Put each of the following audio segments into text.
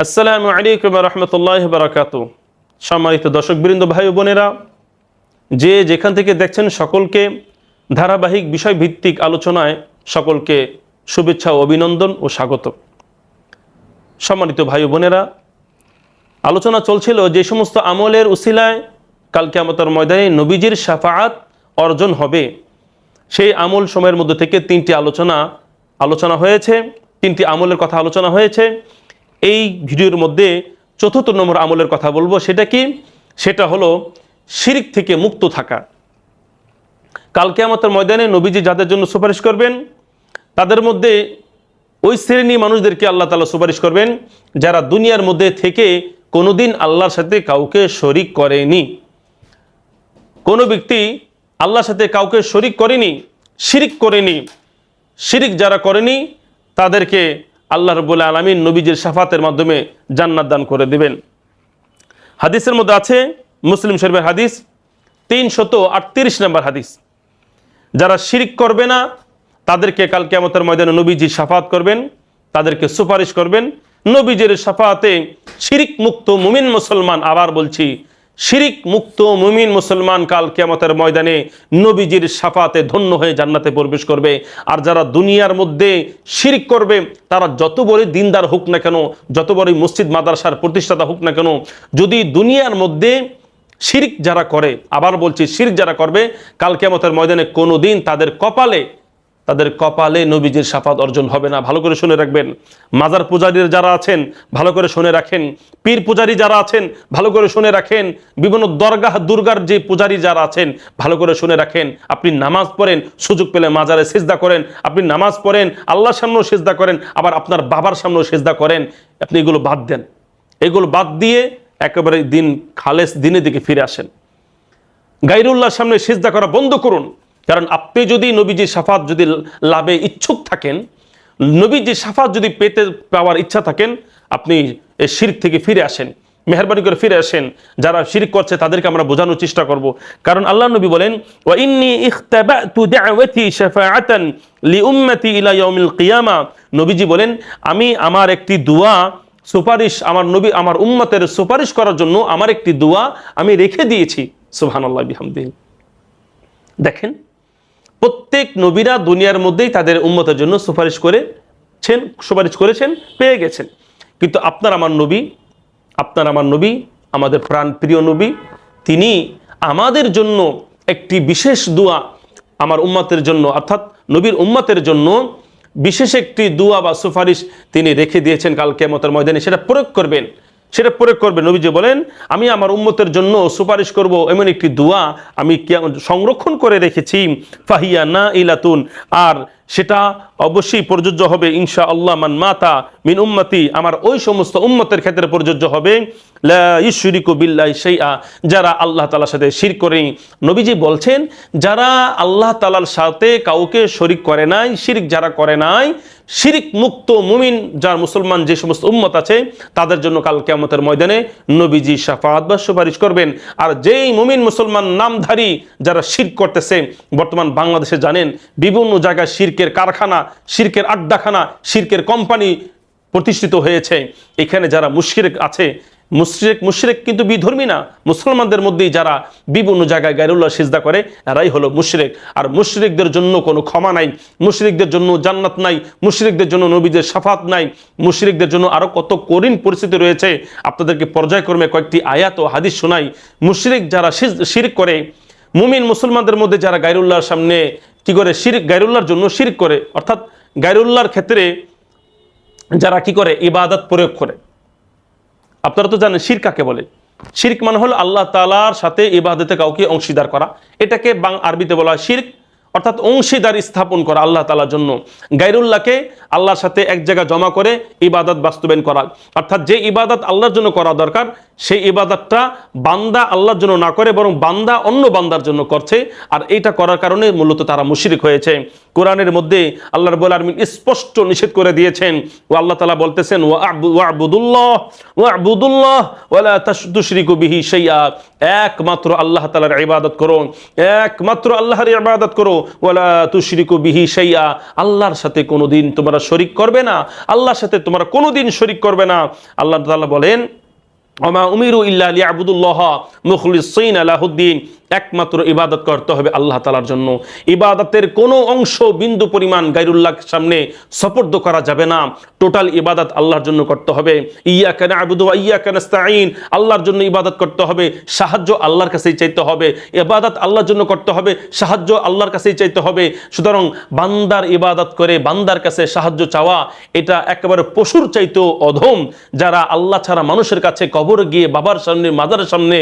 আসসালামু আলাইকুম ওয়া রাহমাতুল্লাহি ওয়া বারাকাতুহু। সম্মানিত দর্শকবৃন্দ, ভাই ও বোনেরা, যে যেখান থেকে দেখছেন সকলকে ধারাবাহিক বিষয়ভিত্তিক আলোচনায় সকলকে শুভেচ্ছা ও অভিনন্দন ও স্বাগত। সম্মানিত ভাই ও বোনেরা, আলোচনা চলছিল যে সমস্ত আমলের উসিলায় কাল কিয়ামতের ময়দানে নবীজির শাফাআত অর্জন হবে, সেই আমল সময়ের মধ্যে থেকে তিনটি আলোচনা হয়েছে, তিনটি আমলের কথা আলোচনা হয়েছে। এই ভিডিওর মধ্যে চতুর্থ নম্বর আমলের কথা বলবো। সেটা কি? সেটা হলো শিরক থেকে মুক্ত থাকা। কাল কিয়ামতের ময়দানে নবীজি যাদের জন্য সুপারিশ করবেন, তাদের মধ্যে ওই শ্রেণী মানুষদেরকে আল্লাহ তাআলা সুপারিশ করবেন যারা দুনিয়ার মধ্যে থেকে কোনোদিন আল্লাহর সাথে কাউকে শরিক করেনি। কোনো ব্যক্তি আল্লাহর সাথে কাউকে শরিক করেনি, শিরিক করেনি। শিরিক যারা করেনি তাদেরকে আল্লাহ রাব্বুল আলামিন নবীজির শাফাতের মাধ্যমে জান্নাত দান করে দিবেন। হাদিসের মধ্যে আছে, মুসলিম শরীফের হাদিস 338 নম্বর হাদিস, যারা শিরিক করবে না তাদেরকে কাল কিয়ামতের ময়দানে নবীজি শাফাত করবেন, তাদেরকে সুপারিশ করবেন। নবীজির শাফাতে শিরিক মুক্ত মুমিন মুসলমান, আবার বলছি, শিরিক মুক্ত মুমিন মুসলমান কাল কিয়ামতের ময়দানে নবীজির শাফাতে ধন্য হয়ে জান্নাতে প্রবেশ করবে। আর যারা দুনিয়ার মধ্যে শিরিক করবে, তারা যত বড় দিনদার হোক না কেন, যত বড় মসজিদ মাদ্রাসার প্রতিষ্ঠাতা হোক না কেন, যদি দুনিয়ার মধ্যে শিরিক যারা করে, আবার বলছি, শিরিক যারা করবে, কাল কিয়ামতের ময়দানে কোনোদিন তাদের কপালে নবীজির শাফাত অর্জন হবে না। ভালো করে শুনে রাখবেন। মাজার পূজারী যারা আছেন ভালো করে শুনে রাখেন, পীর পূজারী যারা আছেন ভালো করে শুনে রাখেন, বিভিন্ন দরগাহ দুর্গার যে পূজারী যারা আছেন ভালো করে শুনে রাখেন। আপনি নামাজ পড়েন, সুযোগ পেলে মাজারে সিজদা করেন, আপনি নামাজ পড়েন, আল্লাহর সামনেও সিজদা করেন, আবার আপনার বাবার সামনেও সিজদা করেন। আপনি এগুলো বাদ দেন, এগুলো বাদ দিয়ে একেবারে খালেস দিনের দিকে ফিরে আসেন। গায়রুল্লাহর সামনে সিজদা করা বন্ধ করুন। কারণ আপনি যদি নবীজির শাফাত যদি লাভে ইচ্ছুক থাকেন, নবীজির শাফাত যদি পাওয়ার ইচ্ছা থাকেন, আপনি এই শিরক থেকে ফিরে আসেন, মেহেরবানি করে ফিরে আসেন। যারা শিরক করছে তাদেরকে আমরা বোঝানোর চেষ্টা করব। কারণ আল্লাহ নবী বলেন, ওয়া ইন্নী ইখতাবাতু দাওয়াতি শাফাআতান লিউম্মতি ইলা ইয়াউমিল কিয়ামা। নবীজি বলেন, আমি আমার একটি দোয়া সুপারিশ, আমার উম্মতের সুপারিশ করার জন্য আমার একটি দোয়া আমি রেখে দিয়েছি। সুবহানাল্লাহ বিহামদিহি। দেখেন, প্রত্যেক নবীরা দুনিয়ার মধ্যেই তাদের উম্মতের জন্য সুপারিশ করেছেন, পেয়ে গেছেন। কিন্তু আপনার আমার নবী, আমাদের প্রাণ প্রিয় নবী, তিনি আমাদের জন্য একটি বিশেষ দোয়া, আমার উম্মতের জন্য, অর্থাৎ নবীর উম্মতের জন্য বিশেষ একটি দোয়া বা সুপারিশ তিনি রেখে দিয়েছেন। কাল কিয়ামতের ময়দানে সেটা প্রয়োগ করবেন। নবীজি বলেন, আমি আমার উম্মতের জন্য সুপারিশ করব এমন একটি দোয়া আমি সংরক্ষণ করে রেখেছি, ফাহিয়া না ইলাতুন, আর সেটা অবশ্যই প্রযোজ্য হবে ইনশাআল্লাহ মান মাতা মিন উম্মতি, আমার ওই সমস্ত উম্মতের ক্ষেত্রে প্রযোজ্য হবে, লা ইউশরিকু বিল্লাহি শাইআ, যারা আল্লাহ তাআলার সাথে শিরক করেনি। নবীজি বলছেন, যারা আল্লাহ তাআলার সাথে কাউকে শরিক করে নাই, শিরক যারা করে নাই, শিরক মুক্ত মুমিন যার মুসলমান যে সমস্ত উম্মত আছে, তাদের জন্য কাল কিয়ামতের ময়দানে নবীজি শাফাআত বা সুপারিশ করবেন। আর যেই মুমিন মুসলমান নামধারী যারা শিরক করতেছে, বর্তমান বাংলাদেশে জানেন বিভিন্ন জায়গায় শিরকের কারখানা, শিরকের আড্ডাখানা, শিরকের কোম্পানি প্রতিষ্ঠিত হয়েছে। এখানে যারা মুশরিক আছে, মুশরিক কিন্তু বিধর্মী না, মুসলমানদের মধ্যেই যারা বিভিন্ন জায়গায় গায়রুল্লাহ সিজদা করে, এরাই হলো মুশরিক। আর মুশরিকদের জন্য কোনো ক্ষমা নাই, মুশরিকদের জন্য জান্নাত নাই, মুশরিকদের জন্য নবীদের শাফাত নাই, মুশরিকদের জন্য আরো কত কঠিন পরিস্থিতি রয়েছে। আপনাদেরকে পর্যায়ক্রমে কয়েকটি আয়াত ও হাদিস শোনাই। মুশরিক যারা শিরক করে, মুমিন মুসলমানদের মধ্যে যারা গায়রুল্লাহর সামনে কি করে গায়রুল্লাহর জন্য শিরক করে, অর্থাৎ গায়রুল্লাহর ক্ষেত্রে যারা কি করে, ইবাদত প্রয়োগ করে। আপনারা তো জানেন শিরক কাকে বলে। শিরক মানে হলো আল্লাহ তাআলার সাথে ইবাদতে কাউকে অংশীদার করা। এটাকে আরবিতে বলা হয় শিরক, অর্থাৎ অংশীদার স্থাপন করা আল্লাহ তাআলার জন্য। গায়রুল্লাহকে আল্লাহর সাথে এক জায়গায় জমা করে ইবাদত বাস্তবায়ন করা, অর্থাৎ যে ইবাদত আল্লাহর জন্য করা দরকার, সেই ইবাদতটা বান্দা আল্লাহর জন্য না করে বরং বান্দা অন্য বান্দার জন্য করছে। আর এইটা করার কারণে মূলত তারা মুশরিক হয়েছে। কোরআনের মধ্যে আল্লাহ রাব্বুল আলামিন স্পষ্ট নিষেধ করে দিয়েছেন। ও আল্লাহ তাআলা বলতেছেন ওয়া'বুদুল্লাহ ওয়া লা তুশরিকু বিহি শাইআ, একমাত্র আল্লাহ তাআলার ইবাদত করো, একমাত্র আল্লাহর ইবাদত করো। ওয়া লা তুশরিকু বিহি শাইআ, আল্লাহর সাথে কোনোদিন তোমরা শরীক করবে না, আল্লাহর সাথে তোমরা কোনোদিন শরীক করবে না। আল্লাহ তাআলা বলেন ওমা উমিরু ইল্লা লিয়াবুদুল্লাহ মুখলিসিনা লাহুদ্দিন, একমাত্র ইবাদত করতে হবে আল্লাহ তাআলার জন্য। ইবাদতের কোনো অংশ বিন্দু পরিমাণ গায়রুল্লাহর সামনে সুপর্দ করা যাবে না। টোটাল ইবাদত আল্লাহর জন্য করতে হবে। ইয়াকা না'বুদু ওয়া ইয়াকা নাস্তাঈন, আল্লাহর জন্য ইবাদত করতে হবে, সাহায্য আল্লাহর কাছেই চাইতে হবে। ইবাদত আল্লাহর জন্য করতে হবে, সাহায্য আল্লাহর কাছেই চাইতে হবে। সুতরাং বান্দার ইবাদত করে বান্দার কাছে সাহায্য চাওয়া এটা একেবারে পশুর চাইতেও অধম। যারা আল্লাহ ছাড়া মানুষের কাছে কবর গিয়ে, বাবার সামনে, মাজারের সামনে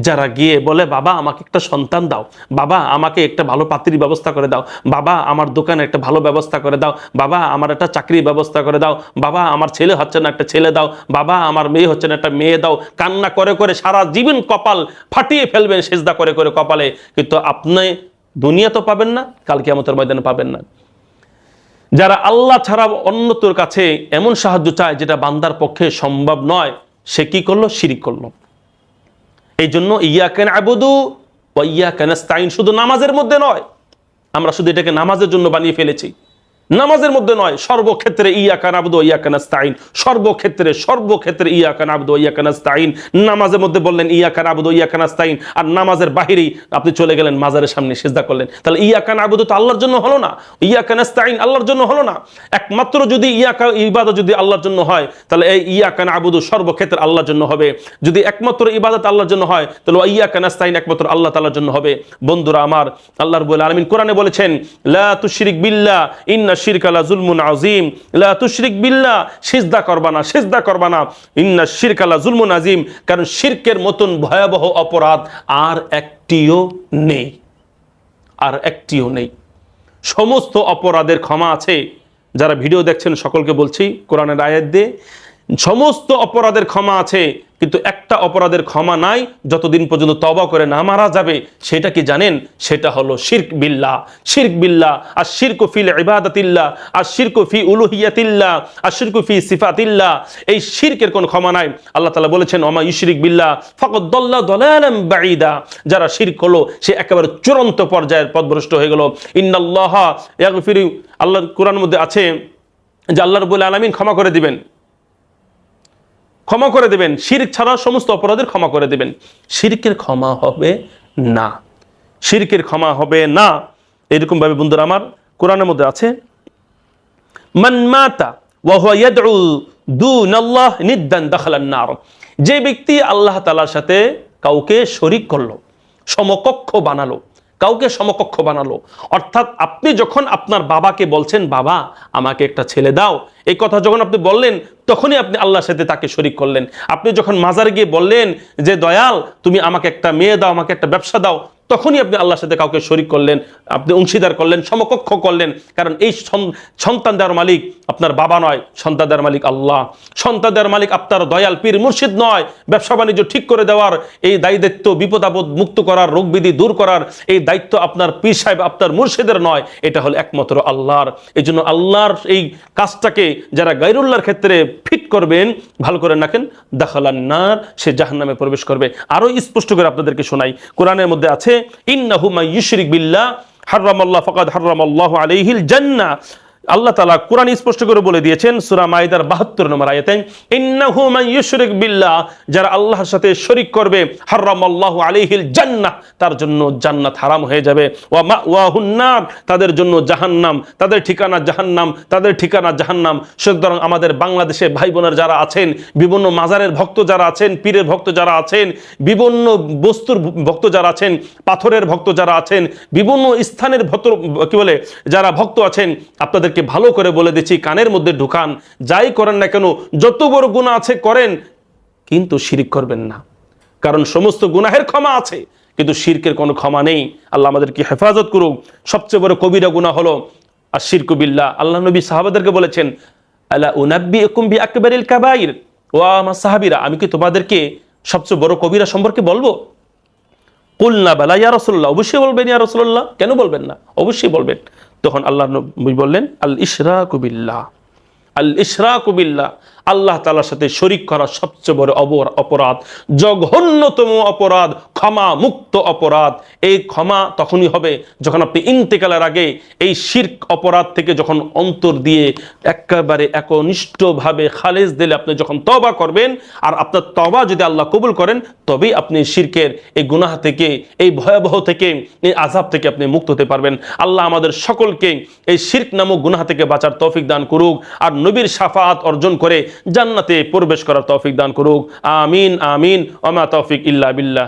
যারা গিয়ে বলে বাবা আমাকে একটা সন্তান দাও, বাবা আমাকে একটা ভালো পাত্রীর ব্যবস্থা করে দাও, বাবা আমার দোকানে একটা ভালো ব্যবস্থা করে দাও, বাবা আমার একটা চাকরির ব্যবস্থা করে দাও, বাবা আমার ছেলে হচ্ছে না একটা ছেলে দাও, বাবা আমার মেয়ে হচ্ছে না একটা মেয়ে দাও, কান্না করে করে সারা জীবন কপাল ফাটিয়ে ফেলবেন সেজদা করে করে কপালে, কিন্তু আপনি দুনিয়া তো পাবেন না, কাল কিয়ামতের ময়দানে পাবেন না। যারা আল্লাহ ছাড়া অন্যতর কাছে এমন সাহায্য চায় যেটা বান্দার পক্ষে সম্ভব নয়, সে কি করলো? শিরিক করলো। এই জন্য ইয়াকা না'বুদু ওয়া ইয়াকা নাস্তাঈন শুধু নামাজের মধ্যে নয়, আমরা শুধু এটাকে নামাজের জন্য বানিয়ে ফেলেছি, নামাজের মধ্যে নয়, সর্বক্ষেত্রে ইয়াকা না'বুদু ওয়া ইয়াকা নাস্তাঈন, সর্বক্ষেত্রে ইয়াকা না'বুদু ওয়া ইয়াকা নাস্তাঈন। নামাজের মধ্যে বললেন ইয়াকা না'বুদু ওয়া ইয়াকা নাস্তাঈন, আর নামাজের বাহিরেই আপনি চলে গেলেন মাজারের সামনে সিজদা করলেন, তাহলে ইয়াকা না'বুদু তো আল্লাহর জন্য হলো না, ইয়াকা নাস্তাঈন আল্লাহর জন্য হলো না। একমাত্র যদি ইয়াকা ইবাদত যদি আল্লাহর জন্য হয়, তাহলে এই ইয়াকা না'বুদু সর্বক্ষেত্রে আল্লাহর জন্য হবে। যদি একমাত্র ইবাদত আল্লাহর জন্য হয়, তাহলে ইয়াকা নাস্তাঈন একমাত্র আল্লাহ তাআলার জন্য হবে। বন্ধুরা আমার, আল্লাহ রাব্বুল আলামিন কোরআনে বলেছেন লা তুশরিক বিল্লাহ ইন্না শিরকা লা যুলমুন আযীম, লা তুশরিক বিল্লাহ, সিজদা করবা না, সিজদা করবা না, ইন্না শিরকা লা যুলমুন আযীম, কারণ শিরকের মতন ভয়াবহ অপরাধ আর একটিও নেই, আর একটিও নেই। সমস্ত অপরাধের ক্ষমা আছে। যারা ভিডিও দেখছেন সকলকে বলছি কোরআনের আয়াত দিয়ে, সমস্ত অপরাধের ক্ষমা আছে, কিন্তু একটা অপরাধের ক্ষমা নাই যতদিন পর্যন্ত তওবা করে না মারা যাবে। সেটা কি জানেন? সেটা হলো শিরক বিল্লাহ। শিরক বিল্লাহ, আর শিরকু ফিল ইবাদাতিল্লাহ, আর শিরকু ফি উলুহিয়াতিল্লাহ, আর শিরকু ফি সিফাতিল্লাহ। এই শিরকের কোনো ক্ষমা নাই। আল্লাহ তাআলা বলেছেন ওমা ইউশরিক বিল্লাহ ফাকাদ দাল্লা দালালাম বাঈদা, যারা শিরক হলো সে একেবারে চূড়ান্ত পর্যায়ের পথভ্রষ্ট হয়ে গেল। ইন্নাল্লাহা ইয়াগফিরু, আল্লাহর কোরআনের মধ্যে আছে যে আল্লাহ রাব্বুল আলামিন ক্ষমা করে দিবেন, ক্ষমা করে দেবেন, শিরক ছাড়া সমস্ত অপরাধের ক্ষমা করে দেবেন। শিরকের ক্ষমা হবে না, শিরকের ক্ষমা হবে না। এরকম ভাবে বন্ধুরা আমার কোরআনের মধ্যে আছে মান মাতা ওয়া হুয়া ইয়াদউ দুনাল্লাহ নিদ্দান দাখালান নার, যে ব্যক্তি আল্লাহ তাআলার সাথে কাউকে শরীক করলো, সমকক্ষ বানালো, কাউকে সমকক্ষ বানালো, অর্থাৎ আপনি যখন আপনার বাবাকে বলছেন বাবা আমাকে একটা ছেলে দাও, এই কথা যখন আপনি বললেন তখনই আপনি আল্লাহর সাথে তাকে শরীক করলেন। আপনি যখন মাজারে গিয়ে বললেন যে দয়াল তুমি আমাকে একটা মেয়ে দাও, আমাকে একটা ব্যবসা দাও, তখনই আপনি আল্লাহর সাথে কাউকে শরীক করলেন, আপনি অংশীদার করলেন, সমকক্ষ করলেন। কারণ এই সন্তান দেওয়ার মালিক আপনার বাবা নয়, সন্তান দেওয়ার মালিক আল্লাহ। সন্তান দেওয়ার মালিক আপনার দয়াল পীর মুর্শিদ নয়। ব্যবসা বাণিজ্য ঠিক করে দেওয়ার এই দায়িত্ব, বিপদ আপদ মুক্ত করার, রোগ বিধি দূর করার এই দায়িত্ব আপনার পীর সাহেব, আপনার মুর্শিদের নয়, এটা হলো একমাত্র আল্লাহর। এই জন্য আল্লাহর এই কাজটাকে যারা গায়রুল্লাহর ক্ষেত্রে ফিট করবেন, ভালো করে রাখেন, দাখালান নার, সে জাহান্নামে প্রবেশ করবে। আরো স্পষ্ট করে আপনাদেরকে শোনাই, কোরআনের মধ্যে আছে ইন্নাহু মান ইউশরিক বিল্লাহ হারামাল্লাহু ফাকাদ হারামাল্লাহু আলাইহিল জান্নাহ। আল্লাহ তাআলা কোরআন স্পষ্ট করে বলে দিয়েছেন সূরা মাইদার 72 নম্বর আয়াতে, ইন্নাহু মান ইউশরিক বিল্লাহ, যারা আল্লাহর সাথে শরীক করবে, হারামাল্লাহু আলাইহিল জান্নাহ, তার জন্য জান্নাত হারাম হয়ে যাবে, ওয়া মাওয়াহুন নার, তাদের জন্য জাহান্নাম, তাদের ঠিকানা জাহান্নাম, তাদের ঠিকানা জাহান্নাম। সুতরাং আমাদের বাংলাদেশে ভাই বোনের যারা আছেন, বিভিন্ন মাজারের ভক্ত যারা আছেন, পীরের ভক্ত যারা আছেন, বিভিন্ন বস্তুর ভক্ত যারা আছেন, পাথরের ভক্ত যারা আছেন, বিভিন্ন স্থানের ভক্ত কি বলে যারা ভক্ত আছেন, আপনাদের ভালো করে বলে দিচ্ছি, কানের মধ্যে ঢুকান, যাই করেন না কেন, যত বড় গুনাহ আছে করেন, কিন্তু শিরক করবেন না। কারণ সমস্ত গুনাহের ক্ষমা আছে, কিন্তু শিরকের কোনো ক্ষমা নেই। আল্লাহ আমাদেরকে হেফাজত করুক। সবচেয়ে বড় কবিরা গুনাহ হলো আশিরকু বিল্লাহ। আল্লাহ নবী সাহাবাদেরকে বলেছেন আলা উনাব্বিউকুম বিআকবারিল কাবাইর, ও আমার সাহাবীরা আমি কি তোমাদেরকে সবচেয়ে বড় কবিরা সম্পর্কে বলবো? কুলনা বালা ইয়া রাসূলুল্লাহ, অবশ্যই বলবেন ইয়া রাসূলুল্লাহ, কেন বলবেন না, অবশ্যই বলবেন। তো তখন আল্লাহ নবী বললেন আল ইশরাকু বিল্লাহ, আল ইশরাকু বিল্লাহ, আল্লাহ তাআলার সাথে শরীক করা সবচেয়ে বড় অপরাধ, জঘন্যতম অপরাধ, ক্ষমা মুক্ত অপরাধ। এই ক্ষমা তখনই হবে যখন আপনি ইন্তেকালের আগে এই শিরক অপরাধ থেকে যখন অন্তর দিয়ে একেবারে একনিষ্ঠভাবে খালেজ দিলে আপনি যখন তওবা করবেন, আর আপনার তওবা যদি আল্লাহ কবুল করেন, তবেই আপনি শিরকের এই গুনাহ থেকে, এই ভয়াবহ থেকে, এই আযাব থেকে আপনি মুক্ত হতে পারবেন। আল্লাহ আমাদের সকলকে এই শিরক নামক গুনাহ থেকে বাঁচার তৌফিক দান করুক, আর নবীর শাফাআত অর্জন করে জান্নাতে প্রবেশ করার তৌফিক দান করুক। আমিন আমিন। ওয়া মা তৌফিক ইল্লা বিল্লাহ।